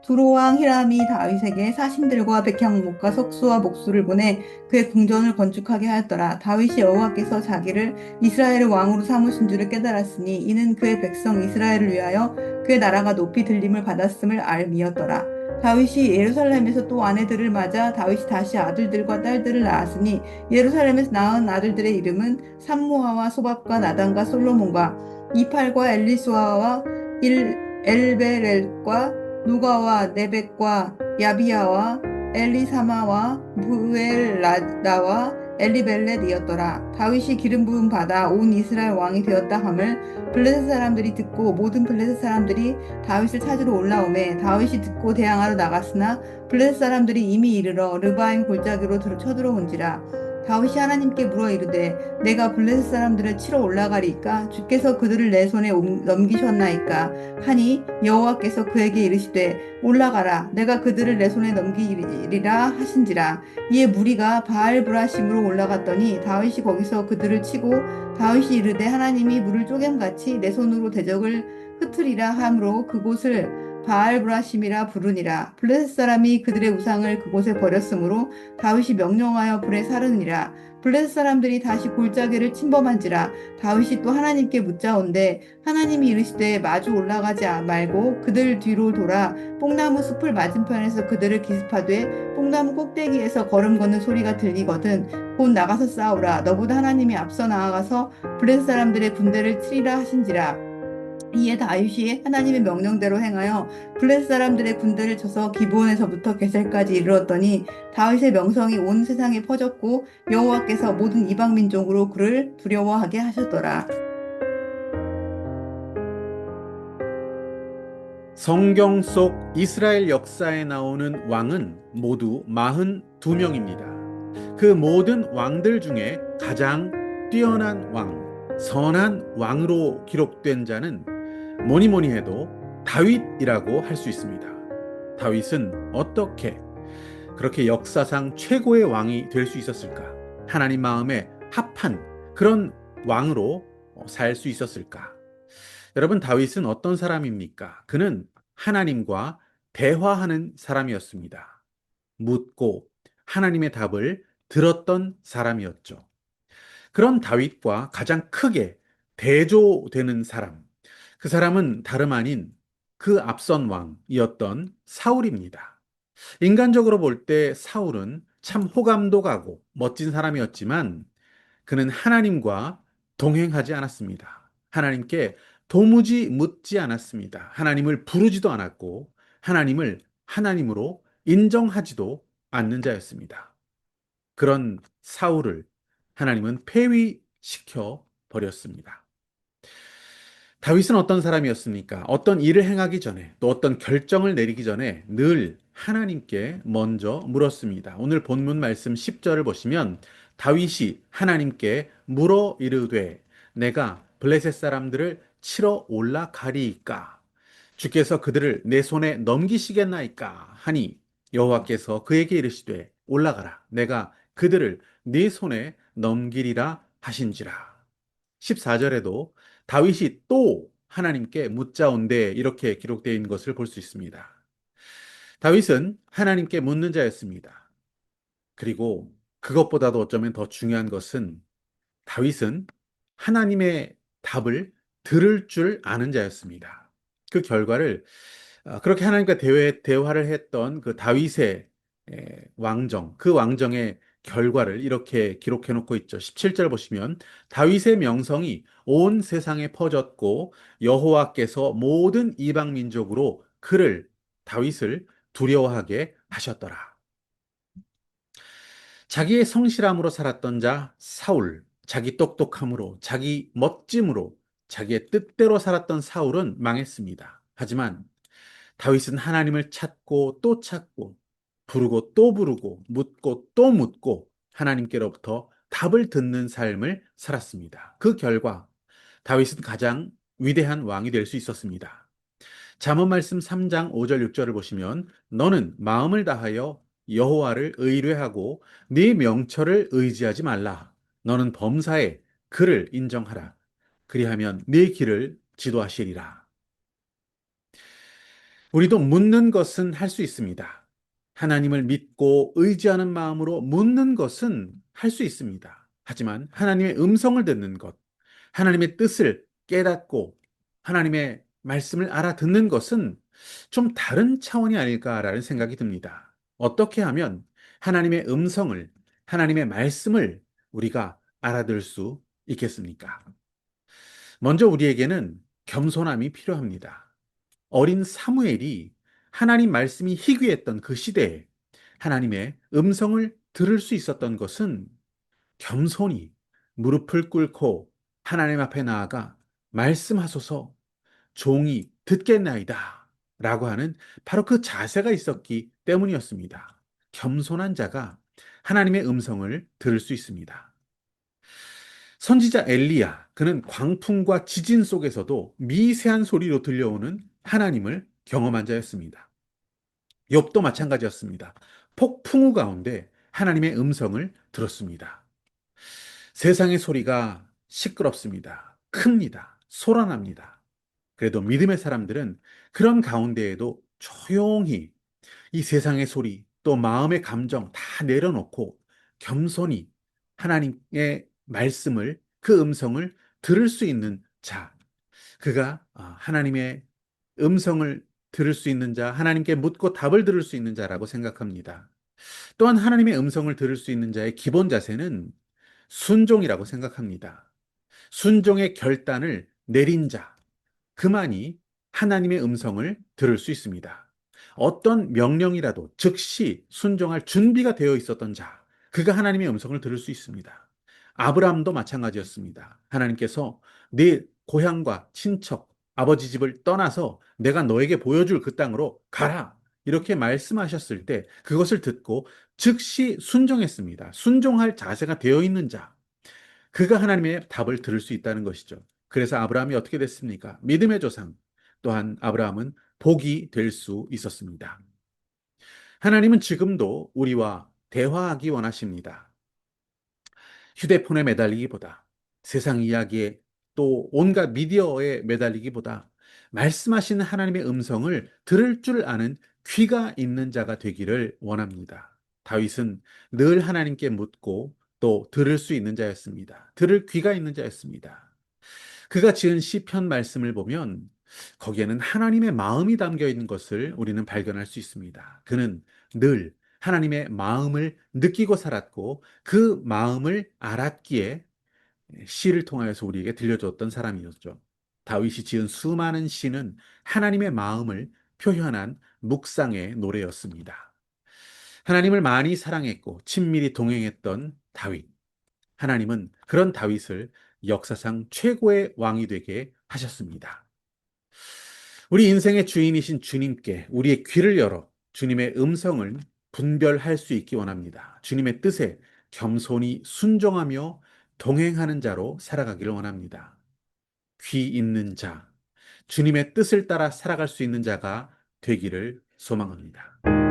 두로왕 히람이 다윗에게 사신들과 백향목과 석수와 목수를 보내 그의 궁전을 건축하게 하였더라. 다윗이 여호와께서 자기를 이스라엘의 왕으로 삼으신 줄을 깨달았으니 이는 그의 백성 이스라엘을 위하여 그의 나라가 높이 들림을 받았음을 알미였더라. 다윗이 예루살렘에서 또 아내들을 맞아 다윗이 다시 아들들과 딸들을 낳았으니 예루살렘에서 낳은 아들들의 이름은 삼무아와 소밥과 나단과 솔로몬과 이팔과 엘리수아와 엘베렐과 누가와 네벡과 야비야와 엘리사마와 부엘라다와 엘리벨렛이었더라. 다윗이 기름 부음 받아 온 이스라엘 왕이 되었다 함을 블레셋 사람들이 듣고 모든 블레셋 사람들이 다윗을 찾으러 올라오매 다윗이 듣고 대항하러 나갔으나 블레셋 사람들이 이미 이르러 르바임 골짜기로 쳐들어온지라. 다윗이 하나님께 물어 이르되 내가 블레셋 사람들을 치러 올라가리까 주께서 그들을 내 손에 넘기셨나이까 하니 여호와께서 그에게 이르시되 올라가라 내가 그들을 내 손에 넘기리라 하신지라. 이에 무리가 바알브라심으로 올라갔더니 다윗이 거기서 그들을 치고 다윗이 이르되 하나님이 물을 쪼갬같이 내 손으로 대적을 흩으리라 하므로 그곳을 바알브라심이라 부르니라. 블레셋 사람이 그들의 우상을 그곳에 버렸으므로 다윗이 명령하여 불에 사르니라. 블레셋 사람들이 다시 골짜기를 침범한지라. 다윗이 또 하나님께 묻자온대 하나님이 이르시되 마주 올라가지 말고 그들 뒤로 돌아 뽕나무 숲을 맞은편에서 그들을 기습하되 뽕나무 꼭대기에서 걸음 걷는 소리가 들리거든 곧 나가서 싸우라. 너보다 하나님이 앞서 나아가서 블레셋 사람들의 군대를 치리라 하신지라. 이에 다윗이 하나님의 명령대로 행하여 블레셋 사람들의 군대를 쳐서 기브온에서부터 게셀까지 이르렀더니 다윗의 명성이 온 세상에 퍼졌고 여호와께서 모든 이방 민족으로 그를 두려워하게 하셨더라. 성경 속 이스라엘 역사에 나오는 왕은 모두 42명입니다. 그 모든 왕들 중에 가장 뛰어난 왕, 선한 왕으로 기록된 자는 뭐니 뭐니 해도 다윗이라고 할 수 있습니다. 다윗은 어떻게 그렇게 역사상 최고의 왕이 될 수 있었을까? 하나님 마음에 합한 그런 왕으로 살 수 있었을까? 여러분, 다윗은 어떤 사람입니까? 그는 하나님과 대화하는 사람이었습니다. 묻고 하나님의 답을 들었던 사람이었죠. 그런 다윗과 가장 크게 대조되는 사람, 그 사람은 다름 아닌 그 앞선 왕이었던 사울입니다. 인간적으로 볼 때 사울은 참 호감도 가고 멋진 사람이었지만 그는 하나님과 동행하지 않았습니다. 하나님께 도무지 묻지 않았습니다. 하나님을 부르지도 않았고 하나님을 하나님으로 인정하지도 않는 자였습니다. 그런 사울을 하나님은 폐위시켜 버렸습니다. 다윗은 어떤 사람이었습니까? 어떤 일을 행하기 전에 또 어떤 결정을 내리기 전에 늘 하나님께 먼저 물었습니다. 오늘 본문 말씀 10절을 보시면 다윗이 하나님께 물어 이르되 내가 블레셋 사람들을 치러 올라가리이까 주께서 그들을 내 손에 넘기시겠나이까 하니 여호와께서 그에게 이르시되 올라가라 내가 그들을 네 손에 넘기리라 하신지라. 14절에도 다윗이 또 하나님께 묻자온대 이렇게 기록되어 있는 것을 볼 수 있습니다. 다윗은 하나님께 묻는 자였습니다. 그리고 그것보다도 어쩌면 더 중요한 것은 다윗은 하나님의 답을 들을 줄 아는 자였습니다. 그 결과를 그렇게 하나님과 대화를 했던 그 다윗의 왕정, 그 왕정의 결과를 이렇게 기록해 놓고 있죠. 17절 보시면 다윗의 명성이 온 세상에 퍼졌고 여호와께서 모든 이방 민족으로 다윗을 두려워하게 하셨더라. 자기의 성실함으로 살았던 자 사울, 자기 똑똑함으로, 자기 멋짐으로, 자기의 뜻대로 살았던 사울은 망했습니다. 하지만 다윗은 하나님을 찾고 또 찾고, 부르고 또 부르고, 묻고 또 묻고, 하나님께로부터 답을 듣는 삶을 살았습니다. 그 결과 다윗은 가장 위대한 왕이 될 수 있었습니다. 잠언 말씀 3장 5절 6절을 보시면 너는 마음을 다하여 여호와를 의뢰하고 네 명철을 의지하지 말라. 너는 범사에 그를 인정하라. 그리하면 네 길을 지도하시리라. 우리도 묻는 것은 할 수 있습니다. 하나님을 믿고 의지하는 마음으로 묻는 것은 할 수 있습니다. 하지만 하나님의 음성을 듣는 것, 하나님의 뜻을 깨닫고 하나님의 말씀을 알아듣는 것은 좀 다른 차원이 아닐까라는 생각이 듭니다. 어떻게 하면 하나님의 음성을, 하나님의 말씀을 우리가 알아들 수 있겠습니까? 먼저 우리에게는 겸손함이 필요합니다. 어린 사무엘이 하나님 말씀이 희귀했던 그 시대에 하나님의 음성을 들을 수 있었던 것은 겸손히 무릎을 꿇고 하나님 앞에 나아가 말씀하소서 종이 듣겠나이다 라고 하는 바로 그 자세가 있었기 때문이었습니다. 겸손한 자가 하나님의 음성을 들을 수 있습니다. 선지자 엘리야, 그는 광풍과 지진 속에서도 미세한 소리로 들려오는 하나님을 경험한 자였습니다. 욥도 마찬가지였습니다. 폭풍우 가운데 하나님의 음성을 들었습니다. 세상의 소리가 시끄럽습니다. 큽니다. 소란합니다. 그래도 믿음의 사람들은 그런 가운데에도 조용히 이 세상의 소리, 또 마음의 감정 다 내려놓고 겸손히 하나님의 말씀을, 그 음성을 들을 수 있는 자, 그가 하나님의 음성을 들을 수 있는 자, 하나님께 묻고 답을 들을 수 있는 자라고 생각합니다. 또한 하나님의 음성을 들을 수 있는 자의 기본 자세는 순종이라고 생각합니다. 순종의 결단을 내린 자, 그만이 하나님의 음성을 들을 수 있습니다. 어떤 명령이라도 즉시 순종할 준비가 되어 있었던 자, 그가 하나님의 음성을 들을 수 있습니다. 아브라함도 마찬가지였습니다. 하나님께서 네 고향과 친척, 아버지 집을 떠나서 내가 너에게 보여줄 그 땅으로 가라. 이렇게 말씀하셨을 때 그것을 듣고 즉시 순종했습니다. 순종할 자세가 되어 있는 자, 그가 하나님의 답을 들을 수 있다는 것이죠. 그래서 아브라함이 어떻게 됐습니까? 믿음의 조상. 또한 아브라함은 복이 될 수 있었습니다. 하나님은 지금도 우리와 대화하기 원하십니다. 휴대폰에 매달리기보다, 세상 이야기에 또 온갖 미디어에 매달리기보다 말씀하시는 하나님의 음성을 들을 줄 아는 귀가 있는 자가 되기를 원합니다. 다윗은 늘 하나님께 묻고 또 들을 수 있는 자였습니다. 들을 귀가 있는 자였습니다. 그가 지은 시편 말씀을 보면 거기에는 하나님의 마음이 담겨 있는 것을 우리는 발견할 수 있습니다. 그는 늘 하나님의 마음을 느끼고 살았고 그 마음을 알았기에 시를 통하여서 우리에게 들려줬던 사람이었죠. 다윗이 지은 수많은 시는 하나님의 마음을 표현한 묵상의 노래였습니다. 하나님을 많이 사랑했고 친밀히 동행했던 다윗. 하나님은 그런 다윗을 역사상 최고의 왕이 되게 하셨습니다. 우리 인생의 주인이신 주님께 우리의 귀를 열어 주님의 음성을 분별할 수 있기 원합니다. 주님의 뜻에 겸손히 순종하며 동행하는 자로 살아가기를 원합니다. 귀 있는 자, 주님의 뜻을 따라 살아갈 수 있는 자가 되기를 소망합니다.